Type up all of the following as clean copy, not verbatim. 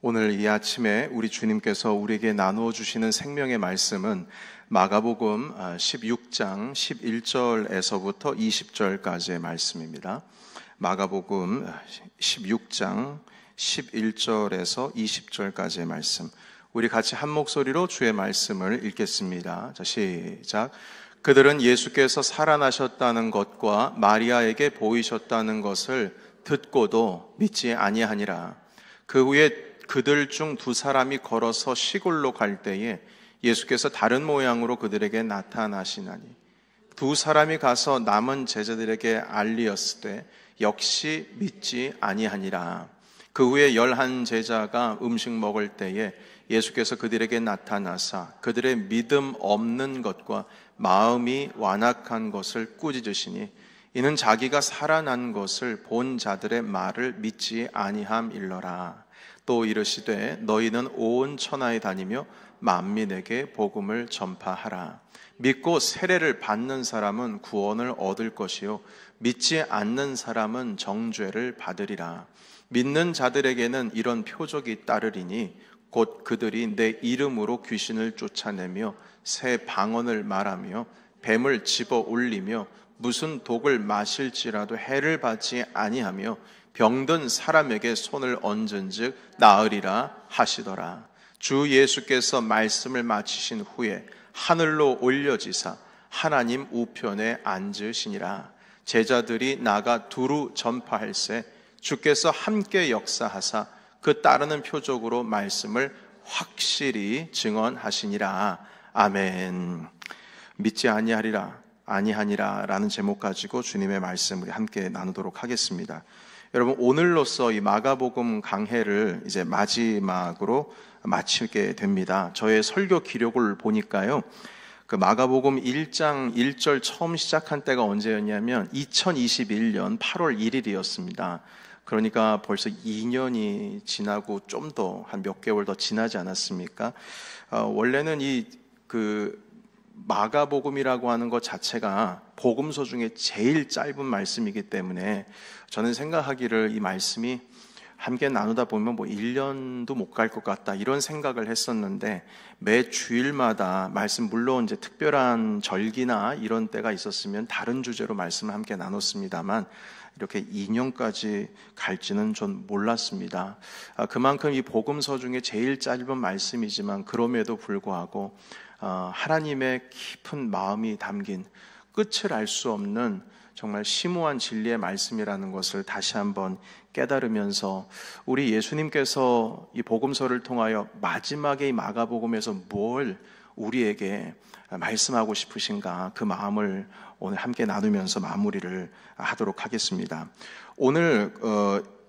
오늘 이 아침에 우리 주님께서 우리에게 나누어 주시는 생명의 말씀은 마가복음 16장 11절에서부터 20절까지의 말씀입니다. 마가복음 16장 11절에서 20절까지의 말씀, 우리 같이 한 목소리로 주의 말씀을 읽겠습니다. 자, 시작. 그들은 예수께서 살아나셨다는 것과 마리아에게 보이셨다는 것을 듣고도 믿지 아니하니라. 그 후에 그들 중 두 사람이 걸어서 시골로 갈 때에 예수께서 다른 모양으로 그들에게 나타나시나니, 두 사람이 가서 남은 제자들에게 알리었을 때 역시 믿지 아니하니라. 그 후에 11 제자가 음식 먹을 때에 예수께서 그들에게 나타나사 그들의 믿음 없는 것과 마음이 완악한 것을 꾸짖으시니, 이는 자기가 살아난 것을 본 자들의 말을 믿지 아니함일러라. 또 이르시되 너희는 온 천하에 다니며 만민에게 복음을 전파하라. 믿고 세례를 받는 사람은 구원을 얻을 것이요 믿지 않는 사람은 정죄를 받으리라. 믿는 자들에게는 이런 표적이 따르리니, 곧 그들이 내 이름으로 귀신을 쫓아내며 새 방언을 말하며 뱀을 집어 올리며 무슨 독을 마실지라도 해를 받지 아니하며 병든 사람에게 손을 얹은즉 나으리라 하시더라. 주 예수께서 말씀을 마치신 후에 하늘로 올려지사 하나님 우편에 앉으시니라. 제자들이 나가 두루 전파할세 주께서 함께 역사하사 그 따르는 표적으로 말씀을 확실히 증언하시니라. 아멘. 믿지 아니하니라 라는 제목 가지고 주님의 말씀 우리 함께 나누도록 하겠습니다. 여러분, 오늘로써 이 마가복음 강해를 이제 마지막으로 마치게 됩니다. 저의 설교 기록을 보니까요, 그 마가복음 1장 1절 처음 시작한 때가 언제였냐면 2021년 8월 1일이었습니다. 그러니까 벌써 2년이 지나고 좀 더 한 몇 개월 더 지나지 않았습니까? 원래는 마가복음이라고 하는 것 자체가 복음서 중에 제일 짧은 말씀이기 때문에 저는 생각하기를 이 말씀이 함께 나누다 보면 1년도 못 갈 것 같다, 이런 생각을 했었는데, 매 주일마다 말씀, 물론 이제 특별한 절기나 이런 때가 있었으면 다른 주제로 말씀을 함께 나눴습니다만 이렇게 2년까지 갈지는 전 몰랐습니다. 그만큼 이 복음서 중에 제일 짧은 말씀이지만 그럼에도 불구하고 하나님의 깊은 마음이 담긴 끝을 알 수 없는 정말 심오한 진리의 말씀이라는 것을 다시 한번 깨달으면서, 우리 예수님께서 이 복음서를 통하여 마지막에 이 마가복음에서 뭘 우리에게 말씀하고 싶으신가, 그 마음을 오늘 함께 나누면서 마무리를 하도록 하겠습니다. 오늘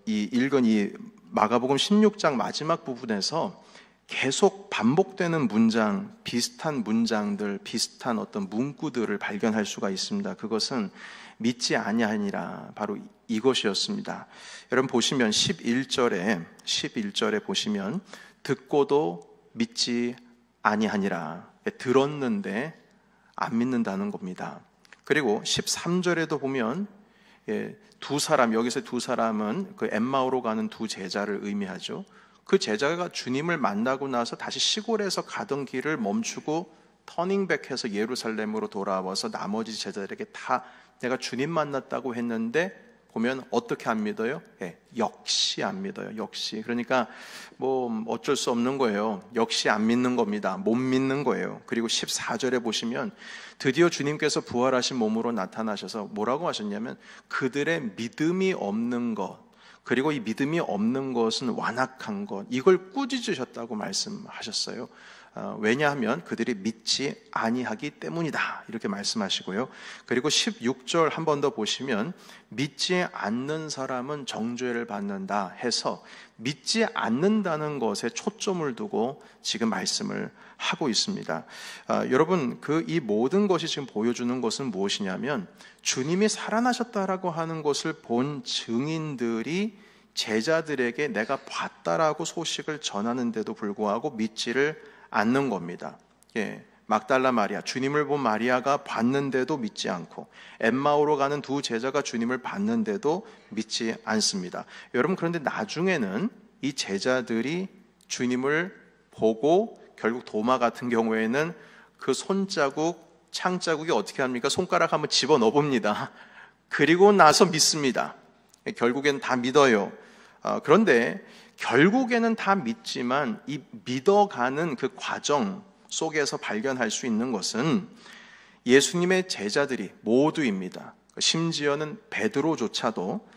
읽은 이 마가복음 16장 마지막 부분에서 계속 반복되는 문장, 비슷한 문장들, 비슷한 어떤 문구들을 발견할 수가 있습니다. 그것은 믿지 아니하니라, 바로 이것이었습니다. 여러분 보시면 11절에 보시면 듣고도 믿지 아니하니라, 들었는데 안 믿는다는 겁니다. 그리고 13절에도 보면 두 사람, 여기서 두 사람은 그 엠마오로 가는 두 제자를 의미하죠. 그 제자가 주님을 만나고 나서 다시 시골에서 가던 길을 멈추고 터닝백해서 예루살렘으로 돌아와서 나머지 제자들에게 다 내가 주님 만났다고 했는데, 보면 어떻게 안 믿어요? 역시 안 믿어요. 역시. 그러니까 어쩔 수 없는 거예요. 역시 안 믿는 겁니다. 못 믿는 거예요. 그리고 14절에 보시면 드디어 주님께서 부활하신 몸으로 나타나셔서 뭐라고 하셨냐면, 그들의 믿음이 없는 것, 그리고 이 믿음이 없는 것은 완악한 것, 이걸 꾸짖으셨다고 말씀하셨어요. 왜냐하면 그들이 믿지 아니하기 때문이다, 이렇게 말씀하시고요. 그리고 16절 한 번 더 보시면 믿지 않는 사람은 정죄를 받는다 해서 믿지 않는다는 것에 초점을 두고 지금 말씀을 하고 있습니다. 여러분, 이 모든 것이 지금 보여주는 것은 무엇이냐면, 주님이 살아나셨다라고 하는 것을 본 증인들이 제자들에게 내가 봤다라고 소식을 전하는데도 불구하고 믿지를 않는 겁니다. 막달라 마리아, 주님을 본 마리아가 봤는데도 믿지 않고, 엠마오로 가는 두 제자가 주님을 봤는데도 믿지 않습니다. 여러분, 그런데 나중에는 이 제자들이 주님을 보고 결국 도마 같은 경우에는 그 손자국, 창자국이 어떻게 합니까? 손가락 한번 집어넣어 봅니다. 그리고 나서 믿습니다. 결국엔 다 믿어요. 그런데 결국에는 다 믿지만 이 믿어가는 그 과정 속에서 발견할 수 있는 것은 예수님의 제자들이 모두입니다. 심지어는 베드로조차도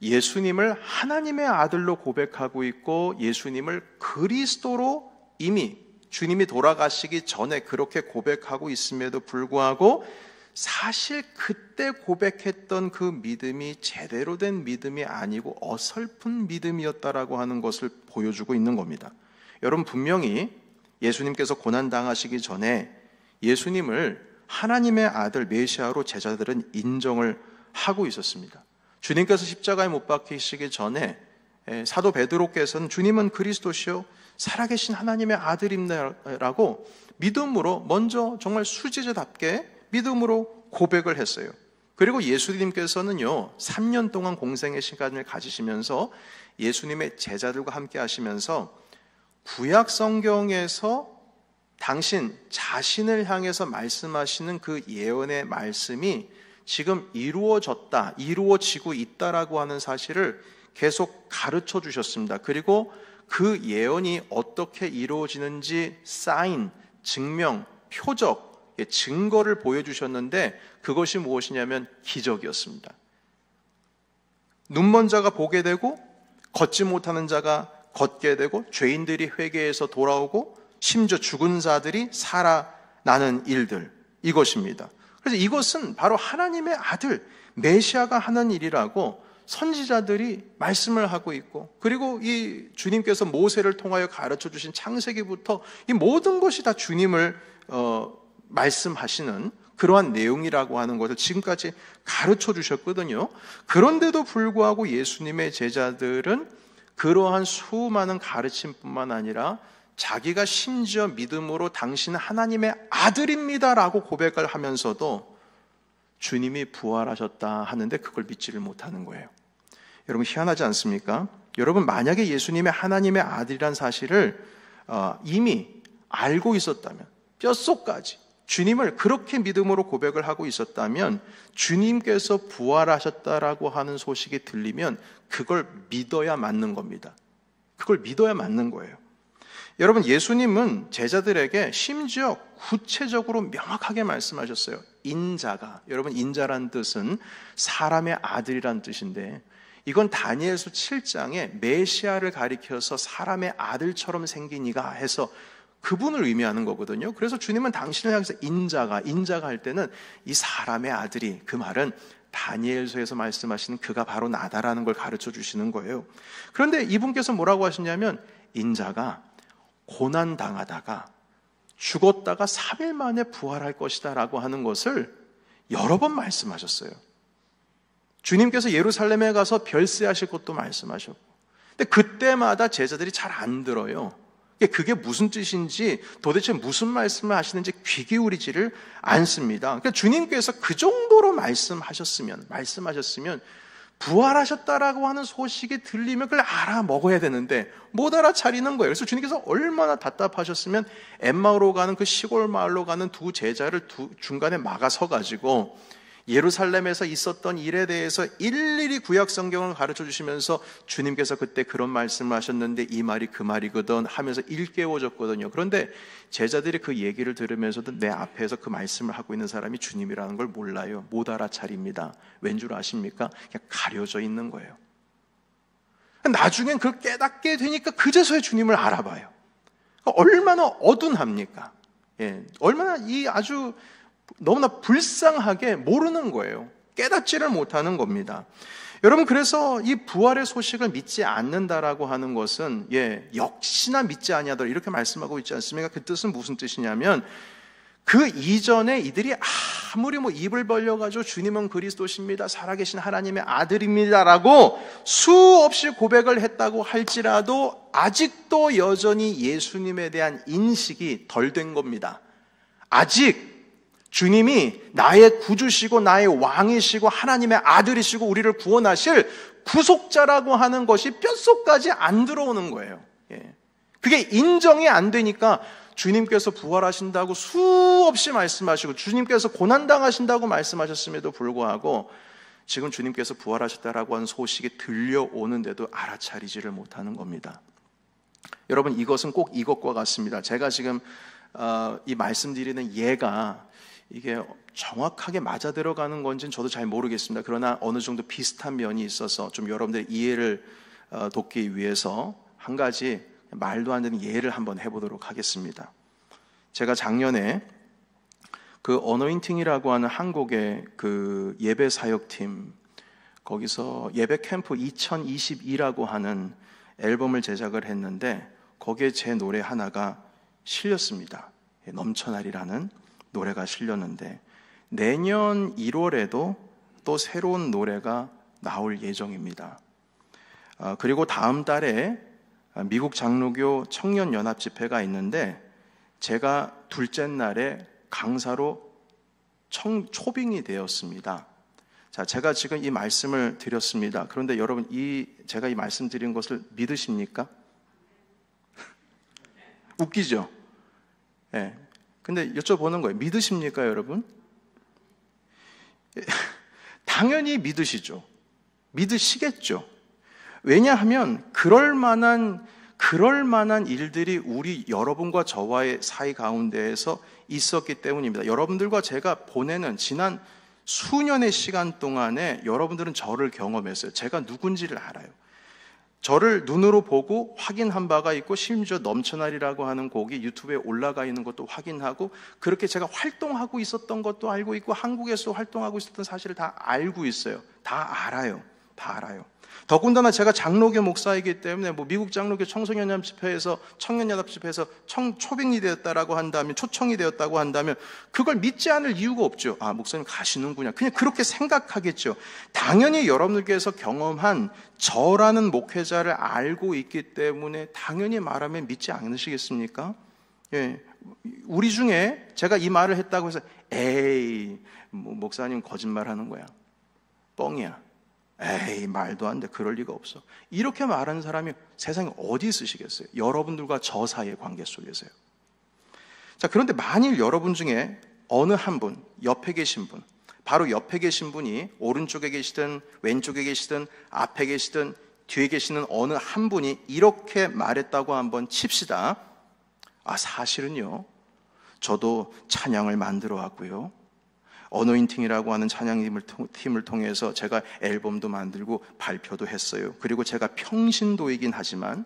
예수님을 하나님의 아들로 고백하고 있고 예수님을 그리스도로 이미 주님이 돌아가시기 전에 그렇게 고백하고 있음에도 불구하고 사실 그때 고백했던 그 믿음이 제대로 된 믿음이 아니고 어설픈 믿음이었다라고 하는 것을 보여주고 있는 겁니다. 여러분, 분명히 예수님께서 고난당하시기 전에 예수님을 하나님의 아들 메시아로 제자들은 인정을 하고 있었습니다. 주님께서 십자가에 못 박히시기 전에 사도 베드로께서는 주님은 그리스도시요 살아계신 하나님의 아들임라고 믿음으로 먼저 정말 수제자답게 믿음으로 고백을 했어요. 그리고 예수님께서는요 3년 동안 공생의 시간을 가지시면서 예수님의 제자들과 함께 하시면서 구약 성경에서 당신 자신을 향해서 말씀하시는 그 예언의 말씀이 지금 이루어졌다, 이루어지고 있다라고 하는 사실을 계속 가르쳐 주셨습니다. 그리고 그 예언이 어떻게 이루어지는지 사인, 증명, 표적, 증거를 보여주셨는데 그것이 무엇이냐면 기적이었습니다. 눈먼 자가 보게 되고 걷지 못하는 자가 걷게 되고 죄인들이 회개해서 돌아오고 심지어 죽은 자들이 살아나는 일들, 이것입니다. 그래서 이것은 바로 하나님의 아들 메시아가 하는 일이라고 선지자들이 말씀을 하고 있고, 그리고 이 주님께서 모세를 통하여 가르쳐 주신 창세기부터 이 모든 것이 다 주님을 말씀하시는 그러한 내용이라고 하는 것을 지금까지 가르쳐 주셨거든요. 그런데도 불구하고 예수님의 제자들은 그러한 수많은 가르침뿐만 아니라 자기가 심지어 믿음으로 당신은 하나님의 아들입니다라고 고백을 하면서도 주님이 부활하셨다 하는데 그걸 믿지를 못하는 거예요. 여러분, 희한하지 않습니까? 여러분, 만약에 예수님의 하나님의 아들이란 사실을 이미 알고 있었다면, 뼛속까지 주님을 그렇게 믿음으로 고백을 하고 있었다면, 주님께서 부활하셨다라고 하는 소식이 들리면 그걸 믿어야 맞는 겁니다. 그걸 믿어야 맞는 거예요. 여러분, 예수님은 제자들에게 심지어 구체적으로 명확하게 말씀하셨어요. 인자가, 여러분, 인자란 뜻은 사람의 아들이란 뜻인데, 이건 다니엘서 7장에 메시아를 가리켜서 사람의 아들처럼 생긴 이가 해서 그분을 의미하는 거거든요. 그래서 주님은 당신을 향해서 인자가 할 때는 이 사람의 아들이, 그 말은 다니엘서에서 말씀하시는 그가 바로 나다라는 걸 가르쳐 주시는 거예요. 그런데 이분께서 뭐라고 하시냐면, 인자가 고난당하다가 죽었다가 3일 만에 부활할 것이다 라고 하는 것을 여러 번 말씀하셨어요. 주님께서 예루살렘에 가서 별세하실 것도 말씀하셨고, 근데 그때마다 제자들이 잘 안 들어요. 그게 무슨 뜻인지, 도대체 무슨 말씀을 하시는지 귀 기울이지를 않습니다. 그러니까 주님께서 그 정도로 말씀하셨으면 부활하셨다라고 하는 소식이 들리면 그걸 알아 먹어야 되는데 못 알아차리는 거예요. 그래서 주님께서 얼마나 답답하셨으면 엠마오로 가는 그 시골 마을로 가는 두 제자를 중간에 막아서 가지고 예루살렘에서 있었던 일에 대해서 일일이 구약 성경을 가르쳐 주시면서 주님께서 그때 그런 말씀을 하셨는데 이 말이 그 말이거든 하면서 일깨워줬거든요. 그런데 제자들이 그 얘기를 들으면서도 내 앞에서 그 말씀을 하고 있는 사람이 주님이라는 걸 몰라요. 못 알아차립니다. 왠 줄 아십니까? 그냥 가려져 있는 거예요. 나중엔 그걸 깨닫게 되니까 그제서야 주님을 알아봐요. 얼마나 어둔합니까? 얼마나 이 아주 너무나 불쌍하게 모르는 거예요. 깨닫지를 못하는 겁니다. 여러분, 그래서 이 부활의 소식을 믿지 않는다라고 하는 것은 역시나 믿지 아니하더라 이렇게 말씀하고 있지 않습니까? 그 뜻은 무슨 뜻이냐면 그 이전에 이들이 아무리 입을 벌려가지고 주님은 그리스도십니다, 살아계신 하나님의 아들입니다라고 수없이 고백을 했다고 할지라도 아직도 여전히 예수님에 대한 인식이 덜 된 겁니다. 아직 주님이 나의 구주시고 나의 왕이시고 하나님의 아들이시고 우리를 구원하실 구속자라고 하는 것이 뼛속까지 안 들어오는 거예요. 그게 인정이 안 되니까 주님께서 부활하신다고 수없이 말씀하시고 주님께서 고난당하신다고 말씀하셨음에도 불구하고 지금 주님께서 부활하셨다라고 하는 소식이 들려오는데도 알아차리지를 못하는 겁니다. 여러분, 이것은 꼭 이것과 같습니다. 제가 지금 이 말씀드리는 예가 이게 정확하게 맞아 들어가는 건지는 저도 잘 모르겠습니다. 그러나 어느 정도 비슷한 면이 있어서 좀 여러분들의 이해를 돕기 위해서 한 가지 말도 안 되는 예를 한번 해보도록 하겠습니다. 제가 작년에 그 어노인팅이라고 하는 한국의 그 예배 사역팀, 거기서 예배 캠프 2022라고 하는 앨범을 제작을 했는데 거기에 제 노래 하나가 실렸습니다. 넘쳐나리라는 노래가 실렸는데 내년 1월에도 또 새로운 노래가 나올 예정입니다. 그리고 다음 달에 미국 장로교 청년연합 집회가 있는데 제가 둘째 날에 강사로 초빙이 되었습니다. 자, 제가 지금 이 말씀을 드렸습니다. 그런데 여러분, 제가 이 말씀 드린 것을 믿으십니까? 웃기죠? 예. 근데 여쭤보는 거예요. 믿으십니까, 여러분? 당연히 믿으시죠. 믿으시겠죠. 왜냐하면 그럴 만한 일들이 우리 여러분과 저와의 사이 가운데에서 있었기 때문입니다. 여러분들과 제가 보내는 지난 수년의 시간 동안에 여러분들은 저를 경험했어요. 제가 누군지를 알아요. 저를 눈으로 보고 확인한 바가 있고 심지어 넘쳐나리라고 하는 곡이 유튜브에 올라가 있는 것도 확인하고 그렇게 제가 활동하고 있었던 것도 알고 있고 한국에서 활동하고 있었던 사실을 다 알고 있어요. 다 알아요. 더군다나 제가 장로교 목사이기 때문에 미국 장로교 청소년연합 집회에서 청년연합 집회에서 초빙이 되었다라고 한다면 초청이 되었다고 한다면 그걸 믿지 않을 이유가 없죠. 아, 목사님 가시는구나. 그냥 그렇게 생각하겠죠. 당연히 여러분들께서 경험한 저라는 목회자를 알고 있기 때문에 당연히 말하면 믿지 않으시겠습니까? 예. 우리 중에 제가 이 말을 했다고 해서 에이, 목사님 거짓말하는 거야. 뻥이야. 에이, 말도 안 돼. 그럴 리가 없어. 이렇게 말하는 사람이 세상에 어디 있으시겠어요? 여러분들과 저 사이의 관계 속에서요. 자, 그런데 만일 여러분 중에 어느 한 분, 옆에 계신 분, 바로 옆에 계신 분이 오른쪽에 계시든 왼쪽에 계시든 앞에 계시든 뒤에 계시는 어느 한 분이 이렇게 말했다고 한번 칩시다. 아, 사실은요, 저도 찬양을 만들어 왔고요, 어노인팅이라고 하는 찬양팀을 통해서 제가 앨범도 만들고 발표도 했어요. 그리고 제가 평신도이긴 하지만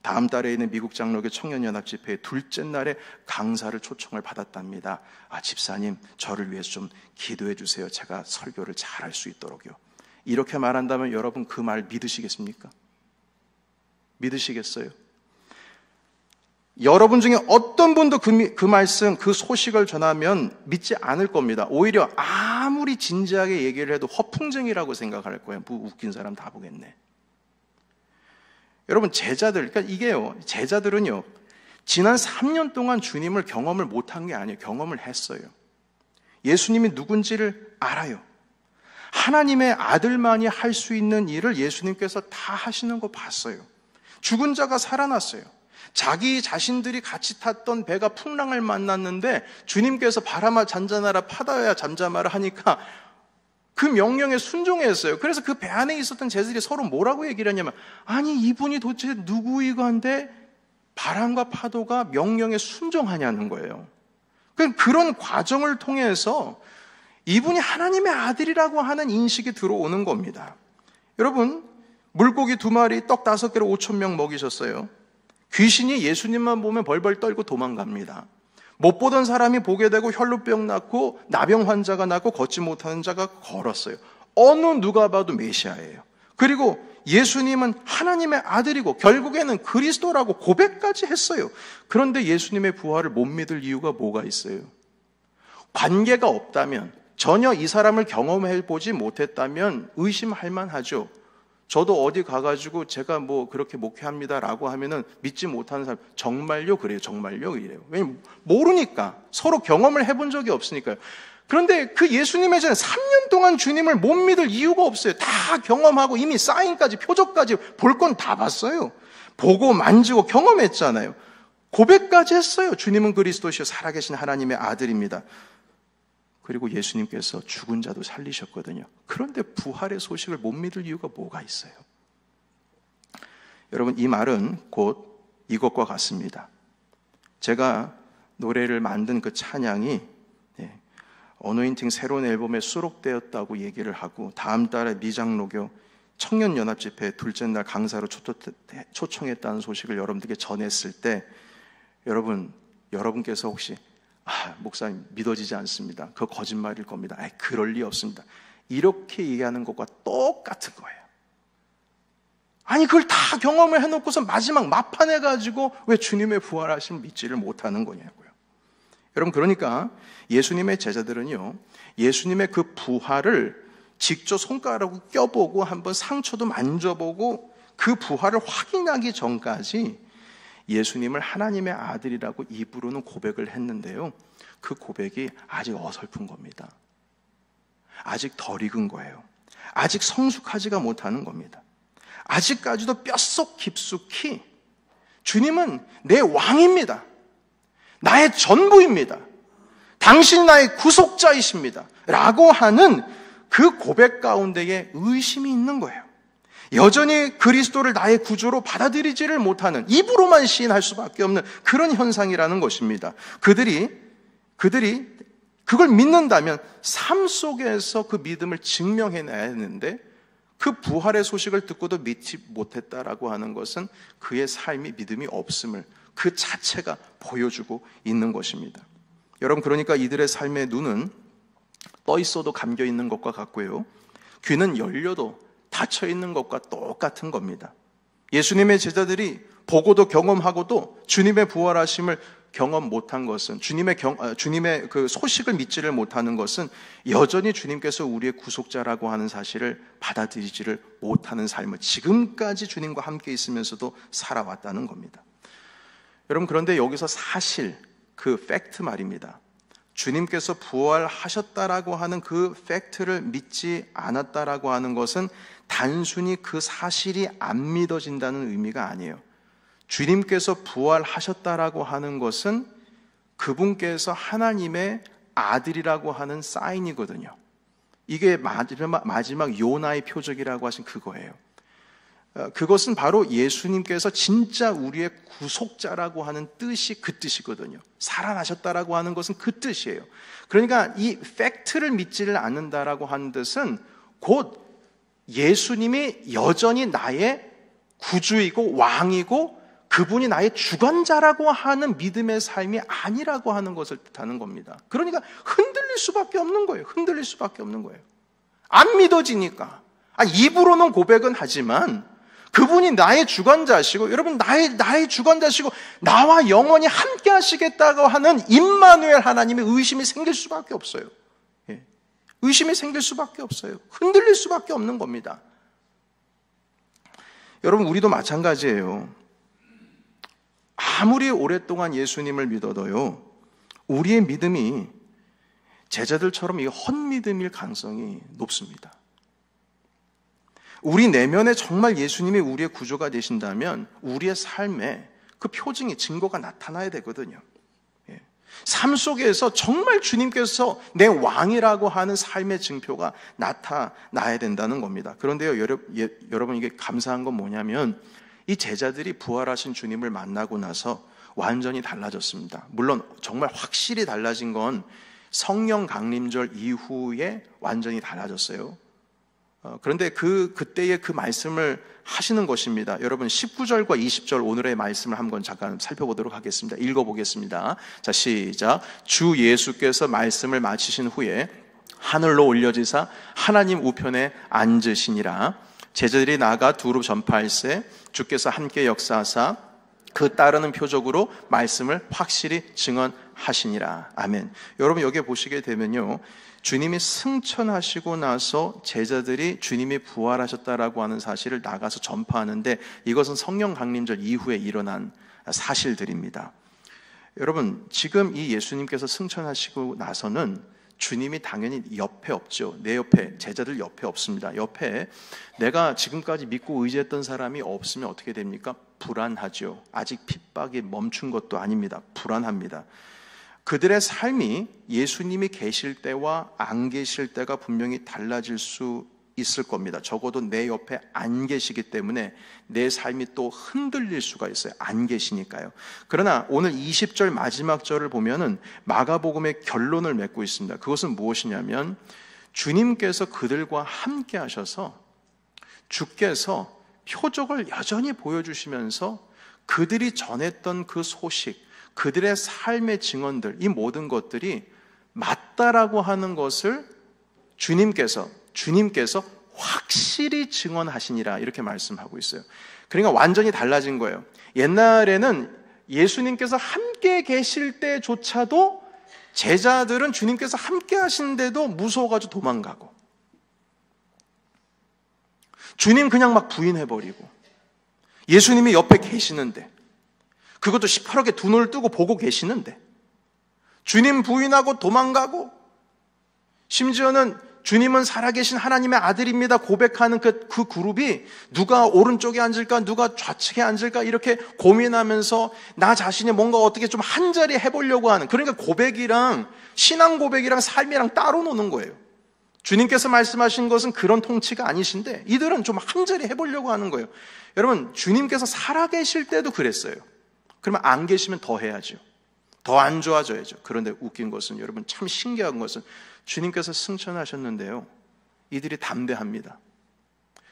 다음 달에 있는 미국 장로교 청년연합 집회의 둘째 날에 강사를 초청을 받았답니다. 아, 집사님, 저를 위해서 좀 기도해 주세요. 제가 설교를 잘할 수 있도록요. 이렇게 말한다면 여러분 그 말 믿으시겠습니까? 믿으시겠어요? 여러분 중에 어떤 분도 그 말씀, 그 소식을 전하면 믿지 않을 겁니다. 오히려 아무리 진지하게 얘기를 해도 허풍쟁이라고 생각할 거예요. 웃긴 사람 다 보겠네. 여러분, 그러니까 이게요, 제자들은요, 지난 3년 동안 주님을 경험을 못한 게 아니에요. 경험을 했어요. 예수님이 누군지를 알아요. 하나님의 아들만이 할 수 있는 일을 예수님께서 다 하시는 거 봤어요. 죽은 자가 살아났어요. 자기 자신들이 같이 탔던 배가 풍랑을 만났는데 주님께서 바람아 잔잔하라 파다야 잠잠하라 하니까 그 명령에 순종했어요. 그래서 그 배 안에 있었던 제자들이 서로 뭐라고 얘기를 했냐면, 아니 이분이 도대체 누구이건데 바람과 파도가 명령에 순종하냐는 거예요. 그런 과정을 통해서 이분이 하나님의 아들이라고 하는 인식이 들어오는 겁니다. 여러분, 물고기 2마리 떡 5개로 5,000명 먹이셨어요. 귀신이 예수님만 보면 벌벌 떨고 도망갑니다. 못 보던 사람이 보게 되고 혈루병 났고 나병 환자가 났고 걷지 못하는 자가 걸었어요. 어느 누가 봐도 메시아예요. 그리고 예수님은 하나님의 아들이고 결국에는 그리스도라고 고백까지 했어요. 그런데 예수님의 부활을 못 믿을 이유가 뭐가 있어요? 관계가 없다면, 전혀 이 사람을 경험해 보지 못했다면 의심할 만하죠. 저도 어디 가가지고 제가 그렇게 목회합니다라고 하면은 믿지 못하는 사람, 정말요? 그래요. 정말요? 이래요. 왜냐면 모르니까, 서로 경험을 해본 적이 없으니까요. 그런데 그 예수님의 전에 3년 동안 주님을 못 믿을 이유가 없어요. 다 경험하고 이미 사인까지 표적까지 볼 건 다 봤어요. 보고 만지고 경험했잖아요. 고백까지 했어요. 주님은 그리스도시요 살아계신 하나님의 아들입니다. 그리고 예수님께서 죽은 자도 살리셨거든요. 그런데 부활의 소식을 못 믿을 이유가 뭐가 있어요? 여러분, 이 말은 곧 이것과 같습니다. 제가 노래를 만든 그 찬양이 어노인팅 새로운 앨범에 수록되었다고 얘기를 하고 다음 달에 미장로교 청년연합집회 둘째 날 강사로 초청했다는 소식을 여러분들께 전했을 때 여러분께서 혹시 목사님 믿어지지 않습니다. 그거 거짓말일 겁니다. 그럴 리 없습니다. 이렇게 얘기하는 것과 똑같은 거예요. 아니 그걸 다 경험을 해놓고서 마지막 막판에 가지고 왜 주님의 부활하심을 믿지를 못하는 거냐고요. 여러분, 그러니까 예수님의 제자들은요, 예수님의 그 부활을 직접 손가락으로 껴보고 한번 상처도 만져보고 그 부활을 확인하기 전까지 예수님을 하나님의 아들이라고 입으로는 고백을 했는데요, 그 고백이 아직 어설픈 겁니다. 아직 덜 익은 거예요. 아직 성숙하지가 못하는 겁니다. 아직까지도 뼛속 깊숙이 주님은 내 왕입니다. 나의 전부입니다. 당신이 나의 구속자이십니다. 라고 하는 그 고백 가운데에 의심이 있는 거예요. 여전히 그리스도를 나의 구주로 받아들이지를 못하는, 입으로만 시인할 수밖에 없는 그런 현상이라는 것입니다. 그들이 그걸 믿는다면 삶 속에서 그 믿음을 증명해내야 하는데 그 부활의 소식을 듣고도 믿지 못했다라고 하는 것은 그의 삶이 믿음이 없음을 그 자체가 보여주고 있는 것입니다. 여러분, 그러니까 이들의 삶의 눈은 떠 있어도 감겨 있는 것과 같고요, 귀는 열려도 닫혀 있는 것과 똑같은 겁니다. 예수님의 제자들이 보고도 경험하고도 주님의 부활하심을 경험 못한 것은, 주님의 그 소식을 믿지를 못하는 것은 여전히 주님께서 우리의 구속자라고 하는 사실을 받아들이지를 못하는 삶을 지금까지 주님과 함께 있으면서도 살아왔다는 겁니다. 여러분, 그런데 여기서 사실, 그 팩트 말입니다. 주님께서 부활하셨다라고 하는 그 팩트를 믿지 않았다라고 하는 것은 단순히 그 사실이 안 믿어진다는 의미가 아니에요. 주님께서 부활하셨다라고 하는 것은 그분께서 하나님의 아들이라고 하는 사인이거든요. 이게 마지막 요나의 표적이라고 하신 그거예요. 그것은 바로 예수님께서 진짜 우리의 구속자라고 하는 뜻이 그 뜻이거든요. 살아나셨다라고 하는 것은 그 뜻이에요. 그러니까 이 팩트를 믿지를 않는다라고 하는 뜻은 곧 예수님이 여전히 나의 구주이고 왕이고 그분이 나의 주관자라고 하는 믿음의 삶이 아니라고 하는 것을 뜻하는 겁니다. 그러니까 흔들릴 수밖에 없는 거예요. 흔들릴 수밖에 없는 거예요. 안 믿어지니까. 입으로는 고백은 하지만 그분이 나의 주관자시고, 여러분, 나의 주관자시고 나와 영원히 함께 하시겠다고 하는 임마누엘 하나님의 의심이 생길 수밖에 없어요. 의심이 생길 수밖에 없어요. 흔들릴 수밖에 없는 겁니다. 여러분, 우리도 마찬가지예요. 아무리 오랫동안 예수님을 믿어도요, 우리의 믿음이 제자들처럼 이 헛믿음일 가능성이 높습니다. 우리 내면에 정말 예수님이 우리의 구조가 되신다면 우리의 삶에 그 표징이, 증거가 나타나야 되거든요. 삶 속에서 정말 주님께서 내 왕이라고 하는 삶의 증표가 나타나야 된다는 겁니다. 그런데요, 여러분, 이게 감사한 건 뭐냐면 이 제자들이 부활하신 주님을 만나고 나서 완전히 달라졌습니다. 물론 정말 확실히 달라진 건 성령 강림절 이후에 완전히 달라졌어요. 그런데 그때의 그 말씀을 하시는 것입니다. 여러분, 19절과 20절 오늘의 말씀을 한번 잠깐 살펴보도록 하겠습니다. 읽어보겠습니다. 자, 시작. 주 예수께서 말씀을 마치신 후에 하늘로 올려지사 하나님 우편에 앉으시니라. 제자들이 나가 두루 전파할세 주께서 함께 역사하사 그 따르는 표적으로 말씀을 확실히 증언하시니라. 아멘. 여러분, 여기에 보시게 되면요, 주님이 승천하시고 나서 제자들이 주님이 부활하셨다라고 하는 사실을 나가서 전파하는데 이것은 성령 강림절 이후에 일어난 사실들입니다. 여러분, 지금 이 예수님께서 승천하시고 나서는 주님이 당연히 옆에 없죠. 내 옆에, 제자들 옆에 없습니다. 옆에 내가 지금까지 믿고 의지했던 사람이 없으면 어떻게 됩니까? 불안하죠. 아직 핍박이 멈춘 것도 아닙니다. 불안합니다. 그들의 삶이 예수님이 계실 때와 안 계실 때가 분명히 달라질 수 있을 겁니다. 적어도 내 옆에 안 계시기 때문에 내 삶이 또 흔들릴 수가 있어요. 안 계시니까요. 그러나 오늘 20절 마지막 절을 보면은 마가복음의 결론을 맺고 있습니다. 그것은 무엇이냐면 주님께서 그들과 함께 하셔서 주께서 표적을 여전히 보여주시면서 그들이 전했던 그 소식, 그들의 삶의 증언들, 이 모든 것들이 맞다라고 하는 것을 주님께서 확실히 증언하시니라 이렇게 말씀하고 있어요. 그러니까 완전히 달라진 거예요. 옛날에는 예수님께서 함께 계실 때조차도 제자들은 주님께서 함께 하시는데도 무서워가지고 도망가고, 주님 그냥 막 부인해버리고, 예수님이 옆에 계시는데, 그것도 시퍼렇게 두 눈을 뜨고 보고 계시는데 주님 부인하고 도망가고, 심지어는 주님은 살아계신 하나님의 아들입니다 고백하는 그 그룹이 누가 오른쪽에 앉을까 누가 좌측에 앉을까 이렇게 고민하면서 나 자신이 뭔가 어떻게 좀 한자리 해보려고 하는, 그러니까 고백이랑 신앙 고백이랑 삶이랑 따로 노는 거예요. 주님께서 말씀하신 것은 그런 통치가 아니신데 이들은 좀 한자리 해보려고 하는 거예요. 여러분, 주님께서 살아계실 때도 그랬어요. 그러면 안 계시면 더 해야죠. 더 안 좋아져야죠. 그런데 웃긴 것은, 여러분 참 신기한 것은 주님께서 승천하셨는데요, 이들이 담대합니다.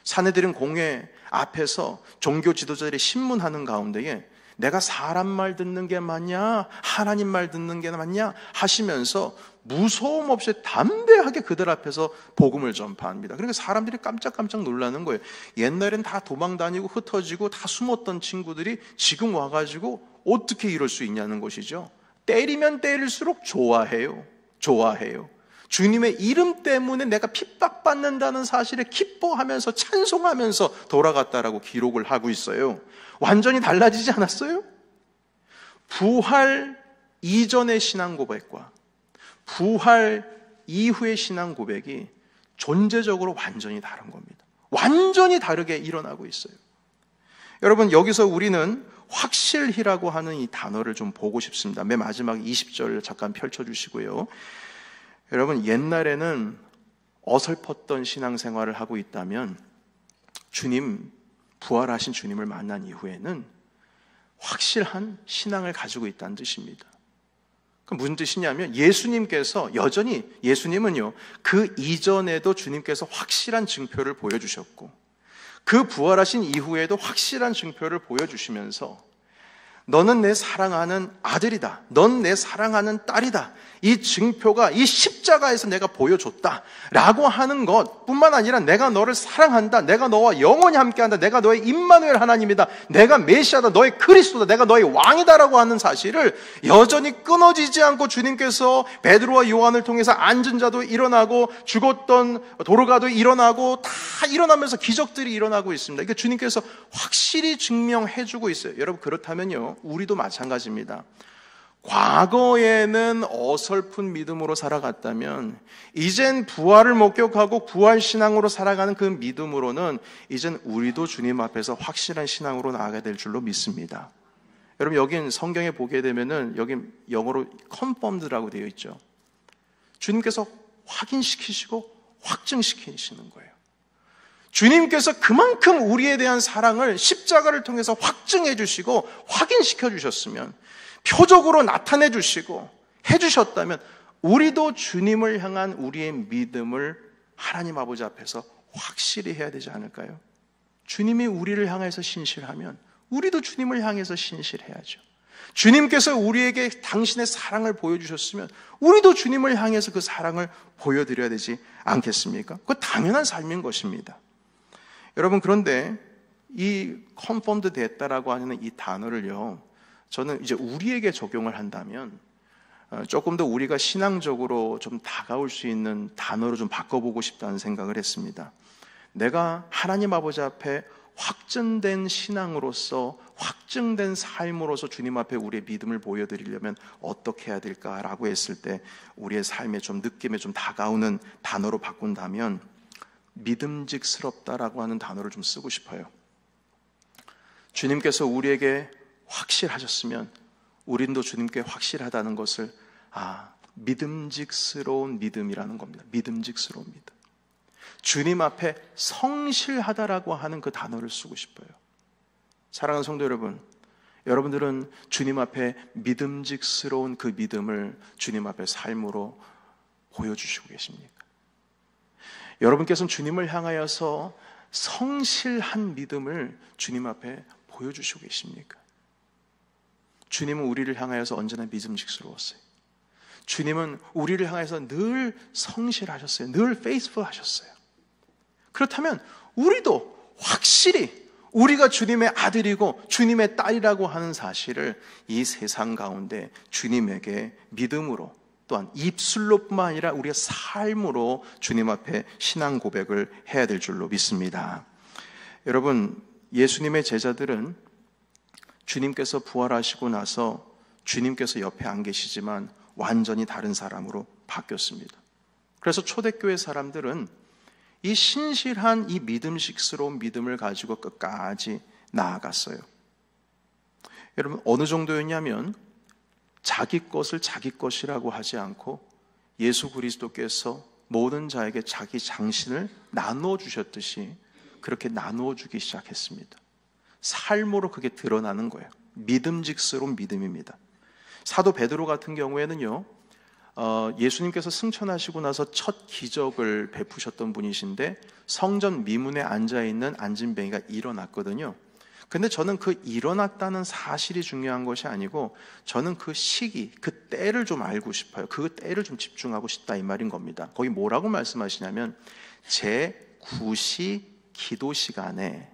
사내들은 공회 앞에서 종교 지도자들이 신문하는 가운데에 내가 사람 말 듣는 게 맞냐 하나님 말 듣는 게 맞냐 하시면서 무서움 없이 담대하게 그들 앞에서 복음을 전파합니다. 그러니까 사람들이 깜짝깜짝 놀라는 거예요. 옛날엔 다 도망 다니고 흩어지고 다 숨었던 친구들이 지금 와가지고 어떻게 이럴 수 있냐는 것이죠. 때리면 때릴수록 좋아해요. 주님의 이름 때문에 내가 핍박받는다는 사실에 기뻐하면서 찬송하면서 돌아갔다라고 기록을 하고 있어요. 완전히 달라지지 않았어요? 부활 이전의 신앙 고백과 부활 이후의 신앙 고백이 존재적으로 완전히 다른 겁니다. 완전히 다르게 일어나고 있어요. 여러분, 여기서 우리는 확실히라고 하는 이 단어를 좀 보고 싶습니다. 맨 마지막 20절 잠깐 펼쳐주시고요. 여러분, 옛날에는 어설펐던 신앙생활을 하고 있다면 주님, 부활하신 주님을 만난 이후에는 확실한 신앙을 가지고 있다는 뜻입니다. 그럼 무슨 뜻이냐면 예수님께서 여전히, 예수님은요 그 이전에도 주님께서 확실한 증표를 보여주셨고 그 부활하신 이후에도 확실한 증표를 보여주시면서 너는 내 사랑하는 아들이다, 넌 내 사랑하는 딸이다, 이 증표가 이 십자가에서 내가 보여줬다 라고 하는 것 뿐만 아니라 내가 너를 사랑한다, 내가 너와 영원히 함께한다, 내가 너의 임마누엘 하나님이다, 내가 메시아다, 너의 그리스도다, 내가 너의 왕이다 라고 하는 사실을 여전히 끊어지지 않고 주님께서 베드로와 요한을 통해서 앉은 자도 일어나고 죽었던 도르가도 일어나고 다 일어나면서 기적들이 일어나고 있습니다. 그러니까 주님께서 확실히 증명해주고 있어요. 여러분, 그렇다면요 우리도 마찬가지입니다. 과거에는 어설픈 믿음으로 살아갔다면 이젠 부활을 목격하고 부활신앙으로 살아가는 그 믿음으로는 이젠 우리도 주님 앞에서 확실한 신앙으로 나아가야 될 줄로 믿습니다. 여러분, 여긴 성경에 보게 되면은 여기 영어로 confirmed라고 되어 있죠. 주님께서 확인시키시고 확증시키시는 거예요. 주님께서 그만큼 우리에 대한 사랑을 십자가를 통해서 확증해 주시고 확인시켜 주셨으면, 표적으로 나타내 주시고 해 주셨다면 우리도 주님을 향한 우리의 믿음을 하나님 아버지 앞에서 확실히 해야 되지 않을까요? 주님이 우리를 향해서 신실하면 우리도 주님을 향해서 신실해야죠. 주님께서 우리에게 당신의 사랑을 보여주셨으면 우리도 주님을 향해서 그 사랑을 보여드려야 되지 않겠습니까? 그거 당연한 삶인 것입니다. 여러분, 그런데 이 컨펌드 됐다라고 하는 이 단어를요, 저는 이제 우리에게 적용을 한다면 조금 더 우리가 신앙적으로 좀 다가올 수 있는 단어로 좀 바꿔보고 싶다는 생각을 했습니다. 내가 하나님 아버지 앞에 확증된 신앙으로서, 확증된 삶으로서 주님 앞에 우리의 믿음을 보여드리려면 어떻게 해야 될까라고 했을 때 우리의 삶에 좀 느낌에 좀 다가오는 단어로 바꾼다면 믿음직스럽다라고 하는 단어를 좀 쓰고 싶어요. 주님께서 우리에게 확실하셨으면 우린도 주님께 확실하다는 것을 믿음직스러운 믿음이라는 겁니다. 믿음직스러운 믿음. 주님 앞에 성실하다라고 하는 그 단어를 쓰고 싶어요. 사랑하는 성도 여러분, 여러분들은 주님 앞에 믿음직스러운 그 믿음을 주님 앞에 삶으로 보여주시고 계십니까? 여러분께서는 주님을 향하여서 성실한 믿음을 주님 앞에 보여주시고 계십니까? 주님은 우리를 향하여서 언제나 믿음직스러웠어요. 주님은 우리를 향해서 늘 성실하셨어요. 늘 faithful 하셨어요. 그렇다면 우리도 확실히 우리가 주님의 아들이고 주님의 딸이라고 하는 사실을 이 세상 가운데 주님에게 믿음으로, 또한 입술로뿐만 아니라 우리의 삶으로 주님 앞에 신앙 고백을 해야 될 줄로 믿습니다. 여러분, 예수님의 제자들은 주님께서 부활하시고 나서 주님께서 옆에 안 계시지만 완전히 다른 사람으로 바뀌었습니다. 그래서 초대교회 사람들은 이 신실한 이 믿음직스러운 믿음을 가지고 끝까지 나아갔어요. 여러분, 어느 정도였냐면 자기 것을 자기 것이라고 하지 않고 예수 그리스도께서 모든 자에게 자기 장신을 나누어 주셨듯이 그렇게 나누어 주기 시작했습니다. 삶으로 그게 드러나는 거예요. 믿음직스러운 믿음입니다. 사도 베드로 같은 경우에는요, 예수님께서 승천하시고 나서 첫 기적을 베푸셨던 분이신데 성전 미문에 앉아있는 안진뱅이가 일어났거든요. 근데 저는 그 일어났다는 사실이 중요한 것이 아니고 저는 그 시기, 그 때를 좀 알고 싶어요. 그 때를 좀 집중하고 싶다 이 말인 겁니다. 거기 뭐라고 말씀하시냐면 제9시 기도 시간에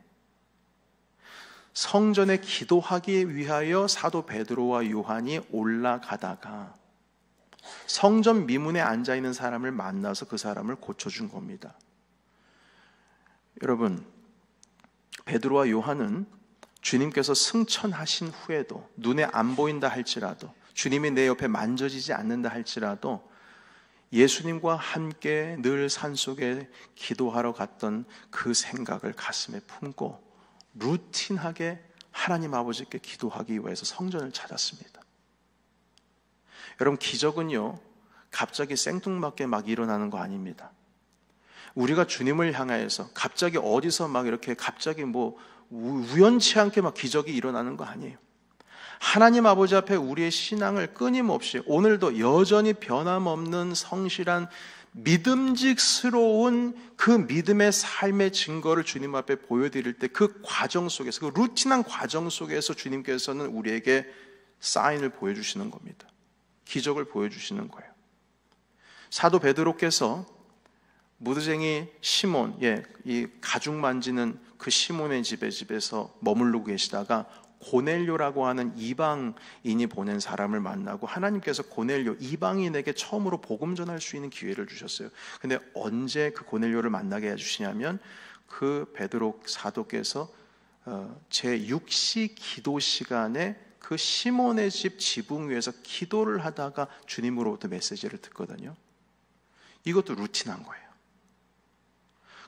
성전에 기도하기 위하여 사도 베드로와 요한이 올라가다가 성전 미문에 앉아있는 사람을 만나서 그 사람을 고쳐준 겁니다. 여러분, 베드로와 요한은 주님께서 승천하신 후에도 눈에 안 보인다 할지라도, 주님이 내 옆에 만져지지 않는다 할지라도 예수님과 함께 늘 산속에 기도하러 갔던 그 생각을 가슴에 품고 루틴하게 하나님 아버지께 기도하기 위해서 성전을 찾았습니다. 여러분, 기적은요 갑자기 생뚱맞게 막 일어나는 거 아닙니다. 우리가 주님을 향하여서 갑자기 어디서 막 이렇게 갑자기 뭐 우연치 않게 막 기적이 일어나는 거 아니에요. 하나님 아버지 앞에 우리의 신앙을 끊임없이 오늘도 여전히 변함없는 성실한 믿음직스러운 그 믿음의 삶의 증거를 주님 앞에 보여드릴 때 그 과정 속에서, 그 루틴한 과정 속에서 주님께서는 우리에게 사인을 보여주시는 겁니다. 기적을 보여주시는 거예요. 사도 베드로께서 무드쟁이 시몬, 이 가죽 만지는 그 시몬의 집에서 머무르고 계시다가 고넬료라고 하는 이방인이 보낸 사람을 만나고 하나님께서 고넬료, 이방인에게 처음으로 복음 전할 수 있는 기회를 주셨어요. 근데 언제 그 고넬료를 만나게 해주시냐면 그 베드로 사도께서 제6시 기도 시간에 그 시몬의 집 지붕 위에서 기도를 하다가 주님으로부터 메시지를 듣거든요. 이것도 루틴한 거예요.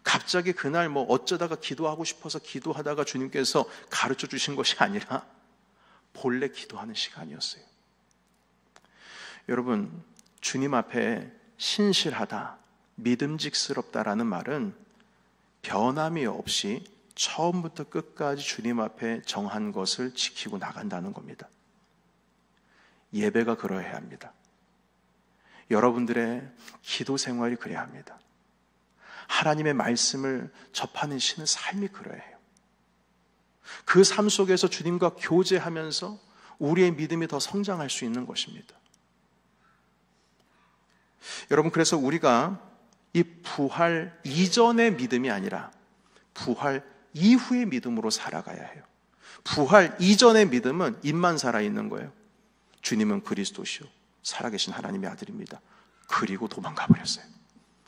갑자기 그날 뭐 어쩌다가 기도하고 싶어서 기도하다가 주님께서 가르쳐 주신 것이 아니라 본래 기도하는 시간이었어요. 여러분, 주님 앞에 신실하다, 믿음직스럽다라는 말은 변함이 없이 처음부터 끝까지 주님 앞에 정한 것을 지키고 나간다는 겁니다. 예배가 그러해야 합니다. 여러분들의 기도 생활이 그래야 합니다. 하나님의 말씀을 접하는 신의 삶이 그러해야 해요. 그 삶 속에서 주님과 교제하면서 우리의 믿음이 더 성장할 수 있는 것입니다. 여러분, 그래서 우리가 이 부활 이전의 믿음이 아니라 부활 이후의 믿음으로 살아가야 해요. 부활 이전의 믿음은 입만 살아있는 거예요. 주님은 그리스도시요 살아계신 하나님의 아들입니다. 그리고 도망가 버렸어요.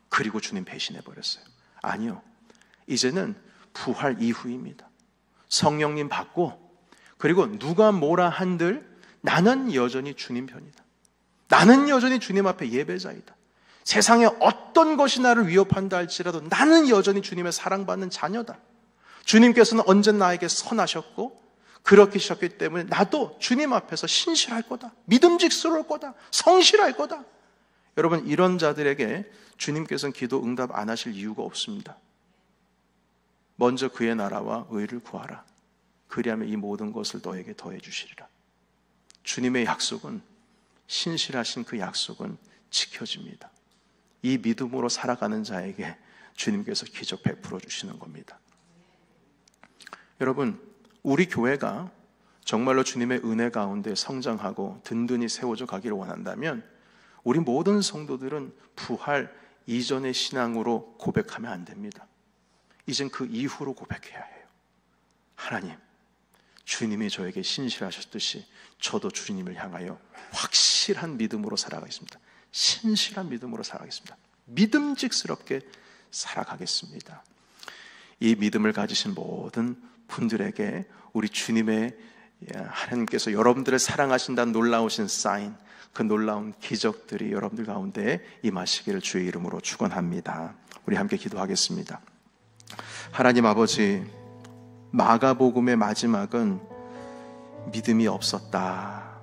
그리고 주님 배신해버렸어요. 아니요, 이제는 부활 이후입니다. 성령님 받고, 그리고 누가 뭐라 한들 나는 여전히 주님 편이다. 나는 여전히 주님 앞에 예배자이다. 세상에 어떤 것이 나를 위협한다 할지라도 나는 여전히 주님의 사랑받는 자녀다. 주님께서는 언제나 나에게 선하셨고 그렇게 시작했기 때문에 나도 주님 앞에서 신실할 거다, 믿음직스러울 거다, 성실할 거다. 여러분, 이런 자들에게 주님께서는 기도 응답 안 하실 이유가 없습니다. 먼저 그의 나라와 의를 구하라. 그리하면 이 모든 것을 너에게 더해 주시리라. 주님의 약속은, 신실하신 그 약속은 지켜집니다. 이 믿음으로 살아가는 자에게 주님께서 기적 베풀어 주시는 겁니다. 여러분, 우리 교회가 정말로 주님의 은혜 가운데 성장하고 든든히 세워져 가기를 원한다면 우리 모든 성도들은 부활 이전의 신앙으로 고백하면 안 됩니다. 이젠 그 이후로 고백해야 해요. 하나님, 주님이 저에게 신실하셨듯이 저도 주님을 향하여 확실한 믿음으로 살아가겠습니다. 신실한 믿음으로 살아가겠습니다. 믿음직스럽게 살아가겠습니다. 이 믿음을 가지신 모든 분들에게 우리 주님의, 하나님께서 여러분들을 사랑하신다는 놀라우신 사인, 그 놀라운 기적들이 여러분들 가운데 임하시기를 주의 이름으로 축원합니다. 우리 함께 기도하겠습니다. 하나님 아버지, 마가복음의 마지막은 믿음이 없었다,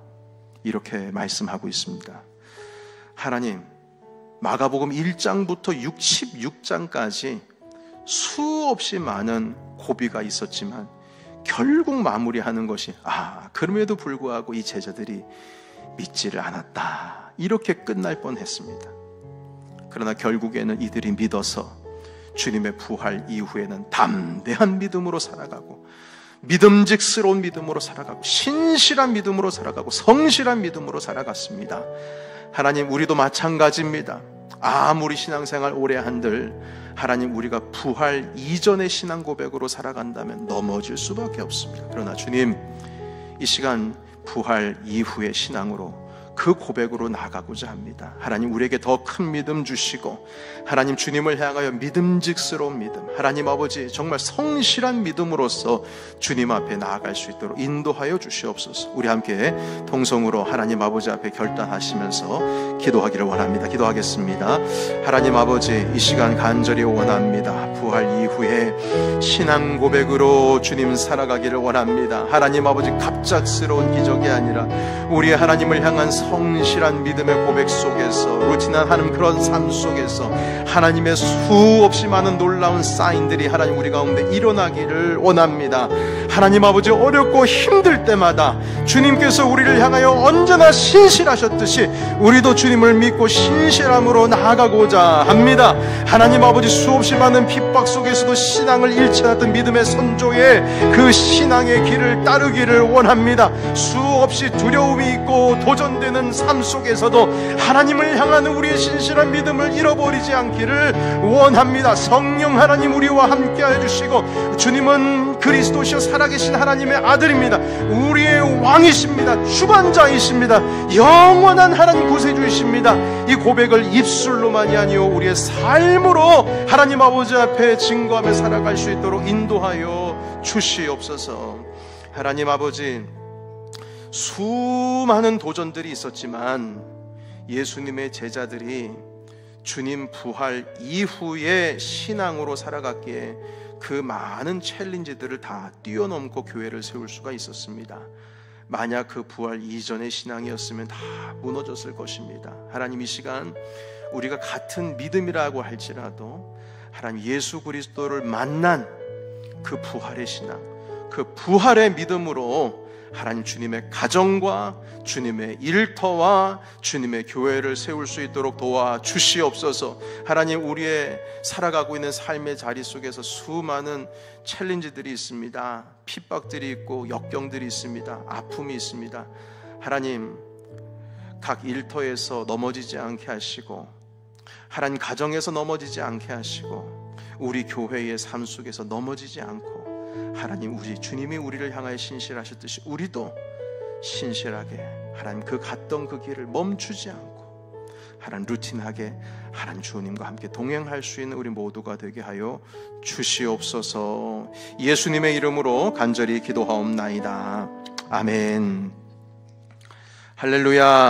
이렇게 말씀하고 있습니다. 하나님, 마가복음 1장부터 66장까지 수없이 많은 고비가 있었지만 결국 마무리하는 것이, 그럼에도 불구하고 이 제자들이 믿지를 않았다, 이렇게 끝날 뻔했습니다. 그러나 결국에는 이들이 믿어서 주님의 부활 이후에는 담대한 믿음으로 살아가고, 믿음직스러운 믿음으로 살아가고, 신실한 믿음으로 살아가고, 성실한 믿음으로 살아갔습니다. 하나님, 우리도 마찬가지입니다. 아무리 신앙생활 오래 한들 하나님, 우리가 부활 이전의 신앙 고백으로 살아간다면 넘어질 수밖에 없습니다. 그러나 주님, 이 시간 부활 이후의 신앙으로 그 고백으로 나가고자 합니다. 하나님, 우리에게 더 큰 믿음 주시고, 하나님 주님을 향하여 믿음직스러운 믿음, 하나님 아버지 정말 성실한 믿음으로써 주님 앞에 나아갈 수 있도록 인도하여 주시옵소서. 우리 함께 동성으로 하나님 아버지 앞에 결단하시면서 기도하기를 원합니다. 기도하겠습니다. 하나님 아버지, 이 시간 간절히 원합니다. 부활 이후에 신앙 고백으로 주님 살아가기를 원합니다. 하나님 아버지, 갑작스러운 기적이 아니라 우리의 하나님을 향한 성실한 믿음의 고백 속에서, 루틴한 하나님 그런 삶 속에서 하나님의 수없이 많은 놀라운 사인들이 하나님 우리 가운데 일어나기를 원합니다. 하나님 아버지, 어렵고 힘들 때마다 주님께서 우리를 향하여 언제나 신실하셨듯이 우리도 주님을 믿고 신실함으로 나아가고자 합니다. 하나님 아버지, 수없이 많은 핍박 속에서도 신앙을 잃지 않았던 믿음의 선조의 그 신앙의 길을 따르기를 원합니다. 수없이 두려움이 있고 도전되는 삶 속에서도 하나님을 향하는 우리의 신실한 믿음을 잃어버리지 않기를 원합니다. 성령 하나님, 우리와 함께 해주시고, 주님은 그리스도시여 살아계신 하나님의 아들입니다. 우리의 왕이십니다. 주관자이십니다. 영원한 하나님 구세주이십니다. 이 고백을 입술로만이 아니요 우리의 삶으로 하나님 아버지 앞에 증거하며 살아갈 수 있도록 인도하여 주시옵소서. 하나님 아버지, 수많은 도전들이 있었지만 예수님의 제자들이 주님 부활 이후의 신앙으로 살아갔기에 그 많은 챌린지들을 다 뛰어넘고 교회를 세울 수가 있었습니다. 만약 그 부활 이전의 신앙이었으면 다 무너졌을 것입니다. 하나님, 이 시간 우리가 같은 믿음이라고 할지라도 하나님 예수 그리스도를 만난 그 부활의 신앙, 그 부활의 믿음으로 하나님 주님의 가정과 주님의 일터와 주님의 교회를 세울 수 있도록 도와주시옵소서. 하나님, 우리의 살아가고 있는 삶의 자리 속에서 수많은 챌린지들이 있습니다. 핍박들이 있고 역경들이 있습니다. 아픔이 있습니다. 하나님, 각 일터에서 넘어지지 않게 하시고, 하나님 가정에서 넘어지지 않게 하시고, 우리 교회의 삶 속에서 넘어지지 않고, 하나님, 우리 주님이 우리를 향하여 신실하셨듯이 우리도 신실하게 하나님 그 갔던 그 길을 멈추지 않고 하나님 루틴하게 하나님 주님과 함께 동행할 수 있는 우리 모두가 되게 하여 주시옵소서. 예수님의 이름으로 간절히 기도하옵나이다. 아멘. 할렐루야.